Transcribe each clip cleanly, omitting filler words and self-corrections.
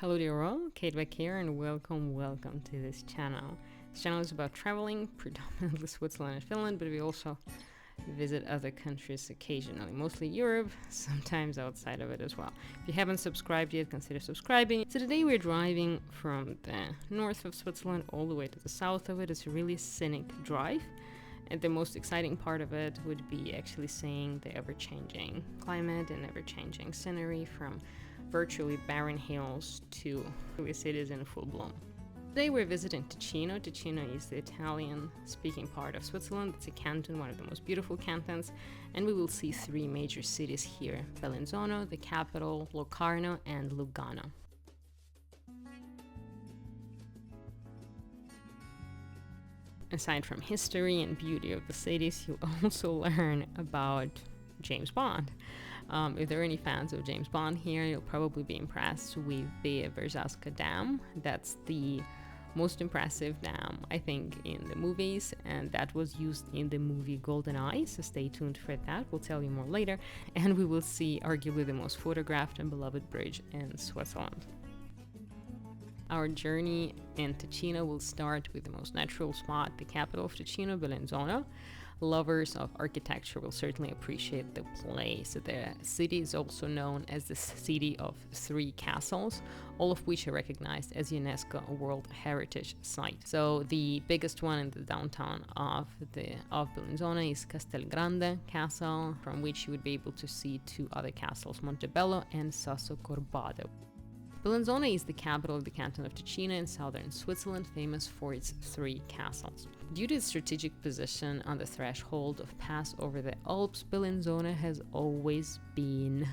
Hello dear all, Kate back here and welcome to this channel. This channel is about traveling, predominantly Switzerland and Finland, but we also visit other countries occasionally, mostly Europe, sometimes outside of it as well. If you haven't subscribed yet, consider subscribing. So today we're driving from the north of Switzerland all the way to the south of it. It's a really scenic drive. And the most exciting part of it would be actually seeing the ever-changing climate and ever-changing scenery from virtually barren hills to cities in full bloom. Today we're visiting Ticino. Ticino is the Italian-speaking part of Switzerland. It's a canton, one of the most beautiful cantons, and we will see three major cities here: Bellinzona, the capital, Locarno, and Lugano. Aside from history and beauty of the cities, you also learn about James Bond. If there are any fans of James Bond here, you'll probably be impressed with the Verzasca dam. That's the most impressive dam, I think, in the movies, and that was used in the movie GoldenEye, so stay tuned for that. We'll tell you more later. And we will see arguably the most photographed and beloved bridge in Switzerland. Our journey in Ticino will start with the most natural spot, the capital of Ticino, Bellinzona. Lovers of architecture will certainly appreciate the place. The city is also known as the City of Three Castles, all of which are recognized as UNESCO World Heritage Site. So the biggest one in the downtown of Bellinzona is Castelgrande Castle, from which you would be able to see two other castles, Montebello and Sasso. Bellinzona is the capital of the canton of Ticino in southern Switzerland, famous for its three castles. Due to its strategic position on the threshold of pass over the Alps, Bellinzona has always been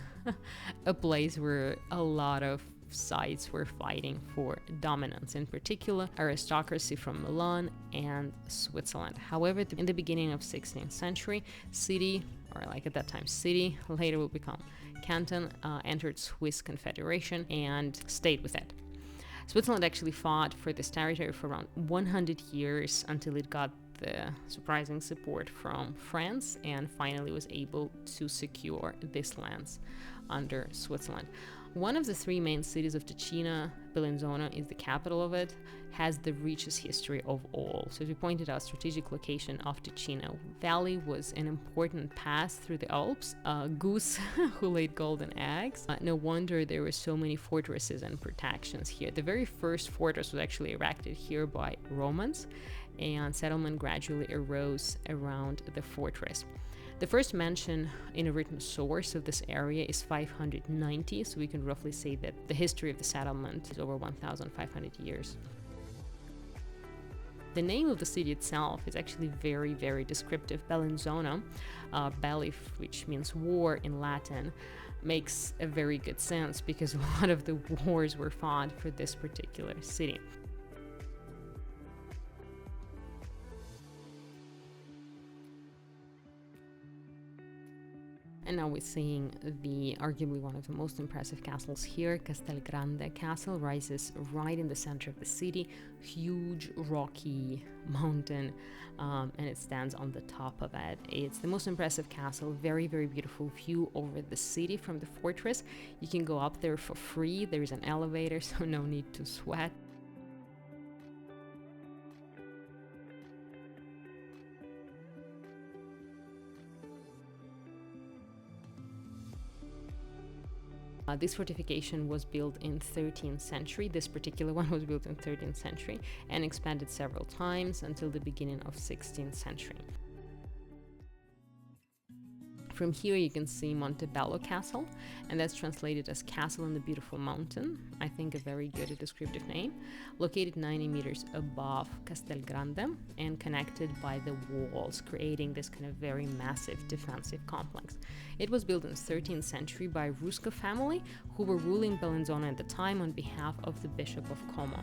a place where a lot of sides were fighting for dominance, in particular aristocracy from Milan and Switzerland. However, in the beginning of 16th century, city, or like at that time city, later will become canton, entered Swiss Confederation and stayed with it. Switzerland actually fought for this territory for around 100 years until it got the surprising support from France and finally was able to secure these lands under Switzerland. One of the three main cities of Ticino, Bellinzona, is the capital of it, has the richest history of all. So as we pointed out, strategic location of Ticino Valley was an important pass through the Alps. Goose who laid golden eggs. No wonder there were so many fortresses and protections here. The very first fortress was actually erected here by Romans, and settlement gradually arose around the fortress. The first mention in a written source of this area is 590, so we can roughly say that the history of the settlement is over 1,500 years. The name of the city itself is actually very, very descriptive. Bellinzona, belli, which means war in Latin, makes a very good sense because a lot of the wars were fought for this particular city. And now we're seeing arguably one of the most impressive castles here. Castelgrande Castle rises right in the center of the city, huge rocky mountain, and it stands on the top of it. It's the most impressive castle, very, very beautiful view over the city from the fortress. You can go up there for free. There is an elevator, so no need to sweat. This fortification was built in 13th century. This particular one was built in 13th century and expanded several times until the beginning of 16th century. From here you can see Montebello Castle, and that's translated as Castle on the Beautiful Mountain. I think a very good descriptive name. Located 90 meters above Castelgrande and connected by the walls, creating this kind of very massive defensive complex. It was built in the 13th century by Rusca family, who were ruling Bellinzona at the time on behalf of the Bishop of Como.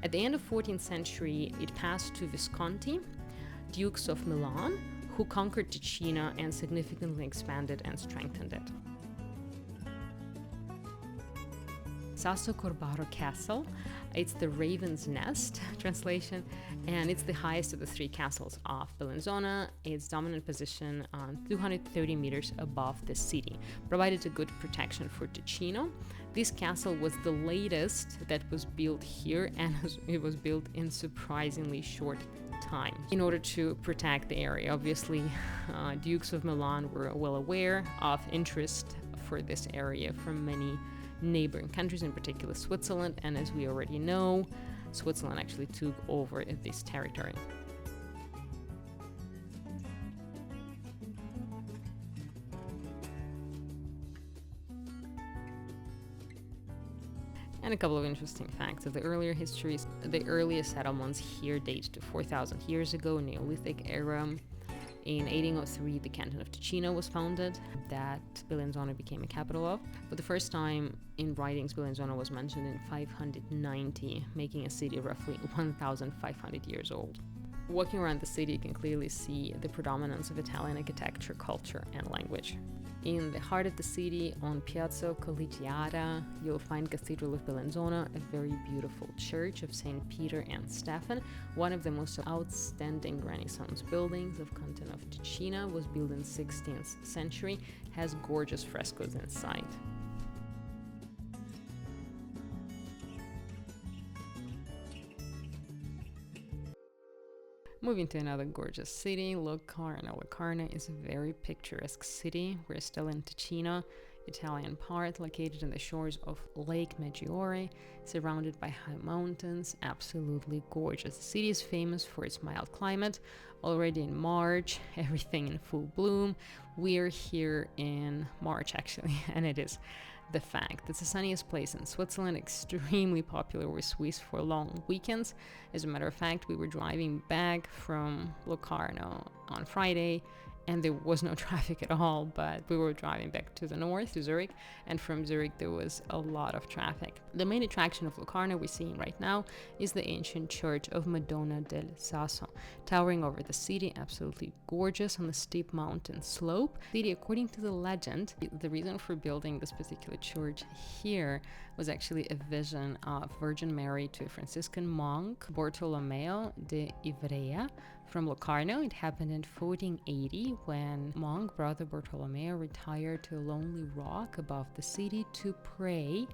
At the end of 14th century, it passed to Visconti, Dukes of Milan, who conquered Ticino and significantly expanded and strengthened it. Sasso Castle, it's the Raven's Nest translation, and it's the highest of the three castles of Bellinzona. Its dominant position on 230 meters above the city provided a good protection for Ticino. This castle was the latest that was built here, and it was built in surprisingly short time in order to protect the area. Obviously, Dukes of Milan were well aware of interest for this area from many neighboring countries, in particular Switzerland, and as we already know, Switzerland actually took over this territory. And a couple of interesting facts of the earlier histories. The earliest settlements here date to 4,000 years ago, Neolithic era. In 1803, the canton of Ticino was founded, that Bellinzona became a capital of. For the first time in writings, Bellinzona was mentioned in 590, making a city roughly 1,500 years old. Walking around the city, you can clearly see the predominance of Italian architecture, culture, and language. In the heart of the city, on Piazza Collegiata, you'll find Cathedral of Bellinzona, a very beautiful church of St. Peter and Stephen. One of the most outstanding Renaissance buildings of Canton of Ticino, was built in 16th century, has gorgeous frescoes inside. Moving to another gorgeous city, Locarno. Locarno is a very picturesque city. We're still in Ticino, Italian part, located on the shores of Lake Maggiore, surrounded by high mountains. Absolutely gorgeous. The city is famous for its mild climate. Already in March, everything in full bloom. We're here in March actually, and it is the fact. It's the sunniest place in Switzerland, extremely popular with Swiss for long weekends. As a matter of fact, we were driving back from Locarno on Friday, and there was no traffic at all, but we were driving back to the north, to Zurich, and from Zurich there was a lot of traffic. The main attraction of Locarno we're seeing right now is the ancient church of Madonna del Sasso, towering over the city, absolutely gorgeous on the steep mountain slope. According to the legend, the reason for building this particular church here was actually a vision of Virgin Mary to a Franciscan monk, Bartolomeo de Ivrea, from Locarno. It happened in 1480 when monk brother Bartolomeo retired to a lonely rock above the city to pray,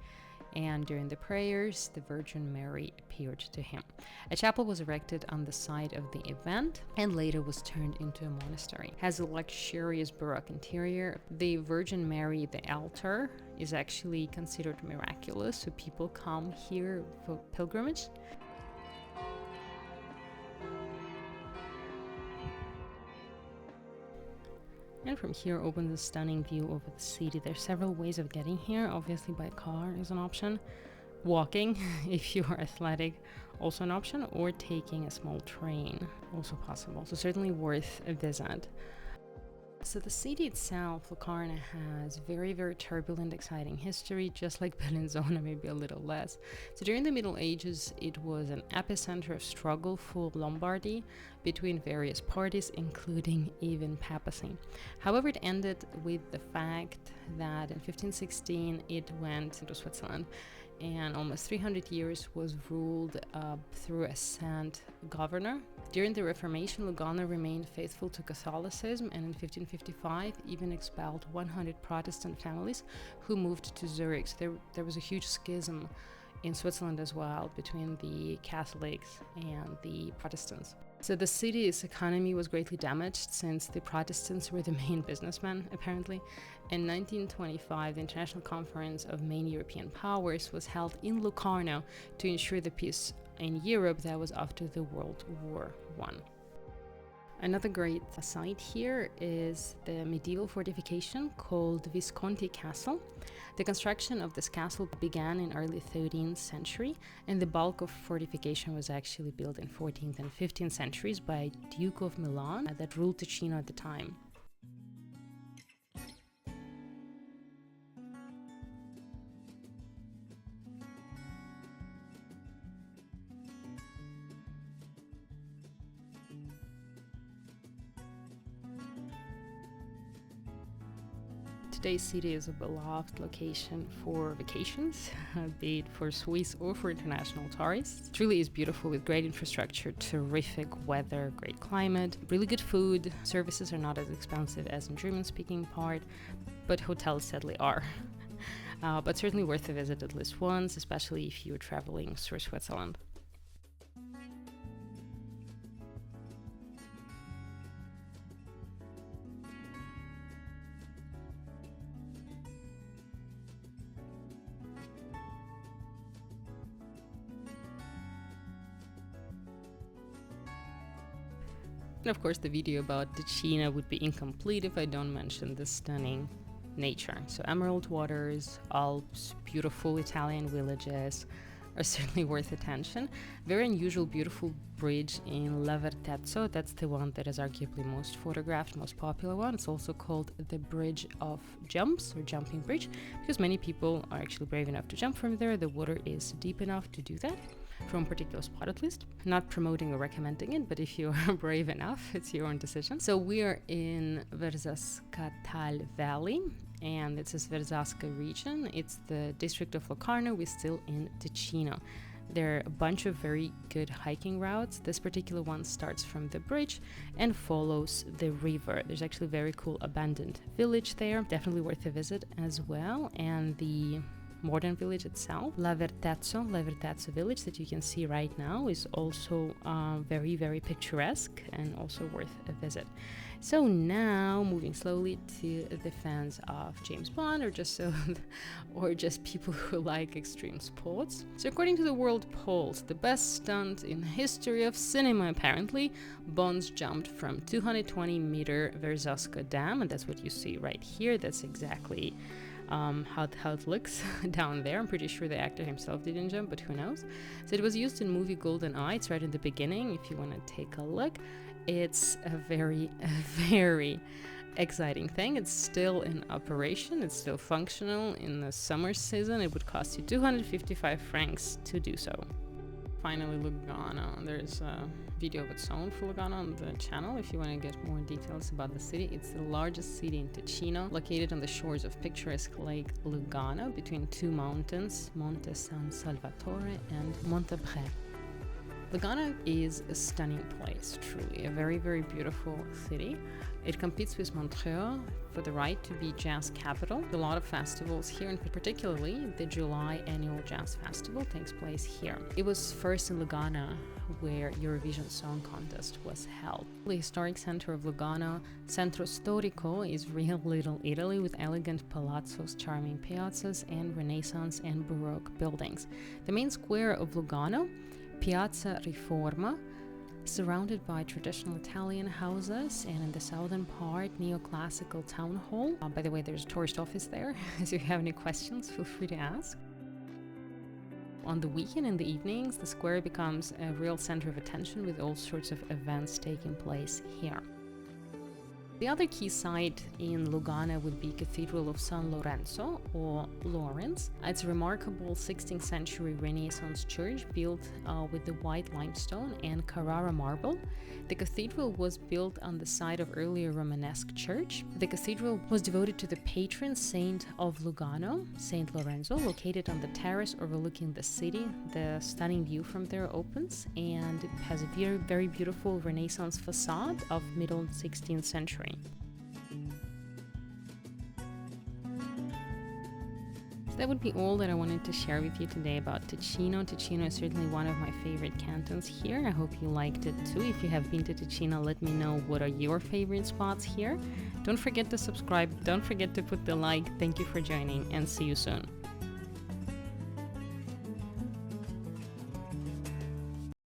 and during the prayers the Virgin Mary appeared to him. A chapel was erected on the site of the event and later was turned into a monastery. It has a luxurious Baroque interior. The Virgin Mary, the altar, is actually considered miraculous, so people come here for pilgrimage. And from here opens a stunning view over the city. There's several ways of getting here. Obviously by car is an option. Walking, if you are athletic, also an option, or taking a small train, also possible. So certainly worth a visit. So the city itself, Locarno, has very, very turbulent, exciting history, just like Bellinzona, maybe a little less. So during the Middle Ages, it was an epicenter of struggle for Lombardy between various parties, including even papacy. However, it ended with the fact that in 1516 it went into Switzerland, and almost 300 years was ruled through a saint governor. During the Reformation, Lugano remained faithful to Catholicism, and in 1555 even expelled 100 Protestant families who moved to Zurich. So there was a huge schism in Switzerland as well between the Catholics and the Protestants. So the city's economy was greatly damaged since the Protestants were the main businessmen, apparently. In 1925, the International Conference of Main European Powers was held in Locarno to ensure the peace in Europe that was after the World War I. Another great site here is the medieval fortification called Visconti Castle. The construction of this castle began in early 13th century, and the bulk of fortification was actually built in 14th and 15th centuries by Duke of Milan that ruled Ticino at the time. Today's city is a beloved location for vacations, be it for Swiss or for international tourists. It truly is beautiful with great infrastructure, terrific weather, great climate, really good food. Services are not as expensive as in German-speaking part, but hotels sadly are. but certainly worth a visit at least once, especially if you're traveling through Switzerland. And of course, the video about Ticino would be incomplete if I don't mention the stunning nature. So emerald waters, Alps, beautiful Italian villages are certainly worth attention. Very unusual, beautiful bridge in Lavertezzo. That's the one that is arguably most photographed, most popular one. It's also called the Bridge of Jumps, or Jumping Bridge, because many people are actually brave enough to jump from there. The water is deep enough to do that, from a particular spot at least. Not promoting or recommending it, but if you are brave enough, it's your own decision. So we are in Verzasca Valley, and it's this Verzasca region. It's the district of Locarno. We're still in Ticino. There are a bunch of very good hiking routes. This particular one starts from the bridge and follows the river. There's actually a very cool abandoned village there, definitely worth a visit as well. And the modern village itself, Lavertezzo village that you can see right now, is also very, very picturesque and also worth a visit. So now moving slowly to the fans of James Bond, or just people who like extreme sports. So according to the world polls, the best stunt in the history of cinema, apparently, Bond's jumped from 220-meter Verzasca Dam, and that's what you see right here. That's exactly how it looks down there. I'm pretty sure the actor himself didn't jump, but who knows. So it was used in movie GoldenEye. It's right in the beginning if you want to take a look. It's a very, very exciting thing. It's still in operation. It's still functional. In the summer season, it would cost you 255 francs to do so. Finally, Lugano. There's a video of its own for Lugano on the channel if you want to get more details about the city. It's the largest city in Ticino, located on the shores of picturesque Lake Lugano between two mountains, Monte San Salvatore and Monte Bre. Lugano is a stunning place, truly, a very, very beautiful city. It competes with Montreux for the right to be jazz capital. A lot of festivals here, and particularly the July annual jazz festival takes place here. It was first in Lugano where Eurovision Song Contest was held. The historic center of Lugano, Centro Storico, is real Little Italy with elegant palazzos, charming piazzas, and Renaissance and Baroque buildings. The main square of Lugano, Piazza Riforma, surrounded by traditional Italian houses, and in the southern part, neoclassical town hall. By the way, there's a tourist office there, so if you have any questions, feel free to ask. On the weekend, in the evenings, the square becomes a real center of attention with all sorts of events taking place here. The other key site in Lugano would be Cathedral of San Lorenzo, or Lawrence. It's a remarkable 16th century Renaissance church built with the white limestone and Carrara marble. The cathedral was built on the site of earlier Romanesque church. The cathedral was devoted to the patron saint of Lugano, Saint Lorenzo, located on the terrace overlooking the city. The stunning view from there opens, and it has a very, very beautiful Renaissance facade of middle 16th century. That would be all that I wanted to share with you today about Ticino. Ticino is certainly one of my favorite cantons here. I hope you liked it too. If you have been to Ticino, let me know what are your favorite spots here. Don't forget to subscribe. Don't forget to put the like. Thank you for joining, and see you soon.